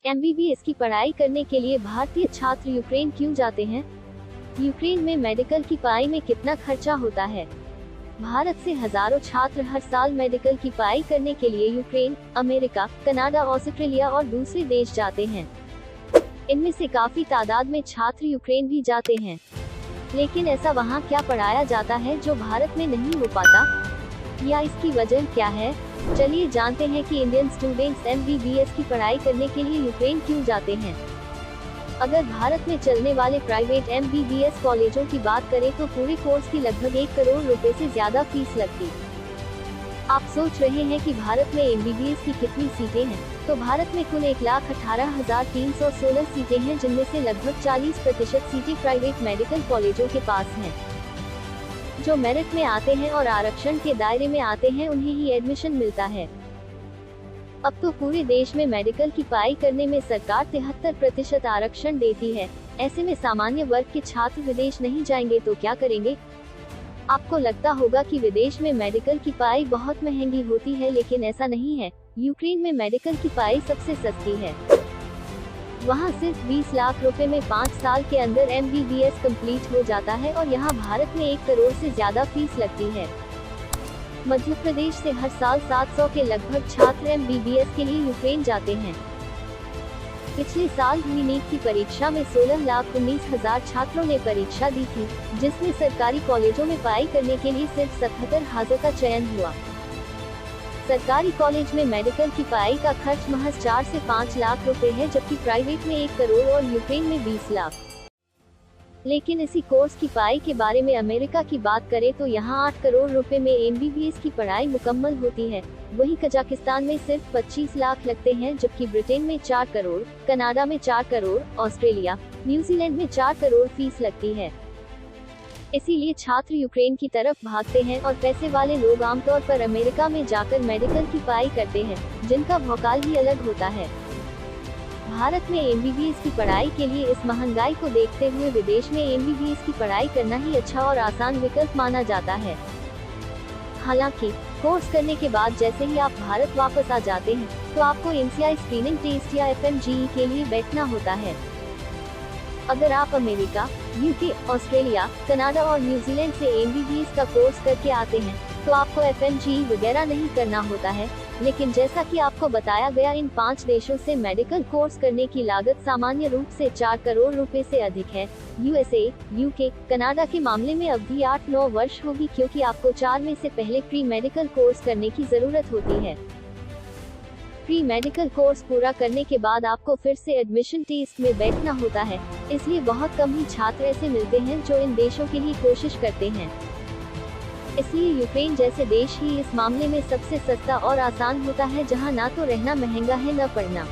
MBBS की पढ़ाई करने के लिए भारतीय छात्र यूक्रेन क्यों जाते हैं? यूक्रेन में मेडिकल की पढ़ाई में कितना खर्चा होता है? भारत से हजारों छात्र हर साल मेडिकल की पढ़ाई करने के लिए यूक्रेन, अमेरिका, कनाडा, ऑस्ट्रेलिया और दूसरे देश जाते हैं। इनमें से काफी तादाद में छात्र यूक्रेन भी जाते हैं। लेकिन ऐसा वहाँ क्या पढ़ाया जाता है जो भारत में नहीं हो पाता, या इसकी वजह क्या है? चलिए जानते हैं कि इंडियन स्टूडेंट्स एमबीबीएस की पढ़ाई करने के लिए यूक्रेन क्यों जाते हैं। अगर भारत में चलने वाले प्राइवेट एमबीबीएस कॉलेजों की बात करें तो पूरे कोर्स की लगभग 1 करोड़ रुपए से ज्यादा फीस लगती। आप सोच रहे हैं कि भारत में एमबीबीएस की कितनी सीटें हैं? तो भारत में कुल 1,18,316 सीटें हैं, जिनमें से लगभग 40% सीटें प्राइवेट मेडिकल कॉलेजों के पास हैं। जो मेरिट में आते हैं और आरक्षण के दायरे में आते हैं उन्हें ही एडमिशन मिलता है। अब तो पूरे देश में मेडिकल की पढ़ाई करने में सरकार 73% आरक्षण देती है। ऐसे में सामान्य वर्ग के छात्र विदेश नहीं जाएंगे तो क्या करेंगे? आपको लगता होगा कि विदेश में मेडिकल की पढ़ाई बहुत महंगी होती है, लेकिन ऐसा नहीं है। यूक्रेन में मेडिकल की पढ़ाई सबसे सस्ती है। वहाँ सिर्फ 20 लाख रुपए में 5 साल के अंदर एमबीबीएस कंप्लीट हो जाता है और यहाँ भारत में 1 करोड़ से ज्यादा फीस लगती है। मध्य प्रदेश से हर साल 700 के लगभग छात्र एमबीबीएस के लिए यूक्रेन जाते हैं। पिछले साल हुई नीट की परीक्षा में 16,19,000 छात्रों ने परीक्षा दी थी, जिसमें सरकारी कॉलेजों में पढ़ाई करने के लिए सिर्फ 77,000 का चयन हुआ। सरकारी कॉलेज में मेडिकल की पढ़ाई का खर्च महज 4 से 5 लाख रुपए है, जबकि प्राइवेट में 1 करोड़ और यूक्रेन में 20 लाख। लेकिन इसी कोर्स की पढ़ाई के बारे में अमेरिका की बात करें तो यहाँ 8 करोड़ रुपए में एमबीबीएस की पढ़ाई मुकम्मल होती है। वहीं कजाकिस्तान में सिर्फ 25 लाख लगते हैं, जबकि ब्रिटेन में 4 करोड़, कनाडा में 4 करोड़, ऑस्ट्रेलिया, न्यूजीलैंड में 4 करोड़ फीस लगती है। इसीलिए छात्र यूक्रेन की तरफ भागते हैं और पैसे वाले लोग आमतौर पर अमेरिका में जाकर मेडिकल की पढ़ाई करते हैं, जिनका भौकाल ही अलग होता है। भारत में एमबीबीएस की पढ़ाई के लिए इस महंगाई को देखते हुए विदेश में एमबीबीएस की पढ़ाई करना ही अच्छा और आसान विकल्प माना जाता है। हालांकि कोर्स करने के बाद जैसे ही आप भारत वापस आ जाते हैं तो आपको एनसीआई स्क्रीनिंग टेस्ट या एफएमजीई के लिए बैठना होता है। अगर आप अमेरिका, यूके, ऑस्ट्रेलिया, कनाडा और न्यूजीलैंड से एमबीबीएस का कोर्स करके आते हैं तो आपको एफएमजीई वगैरह नहीं करना होता है। लेकिन जैसा कि आपको बताया गया, इन 5 देशों से मेडिकल कोर्स करने की लागत सामान्य रूप से 4 करोड़ रुपए से अधिक है। यूएसए, यूके, कनाडा के मामले में अवधि 8-9 वर्ष होगी, क्योंकि आपको 4 में से पहले प्री मेडिकल कोर्स करने की जरूरत होती है। प्री मेडिकल कोर्स पूरा करने के बाद आपको फिर से एडमिशन टेस्ट में बैठना होता है। इसलिए बहुत कम ही छात्र ऐसे मिलते हैं जो इन देशों के लिए कोशिश करते हैं। इसलिए यूक्रेन जैसे देश ही इस मामले में सबसे सस्ता और आसान होता है, जहां ना तो रहना महंगा है न पढ़ना।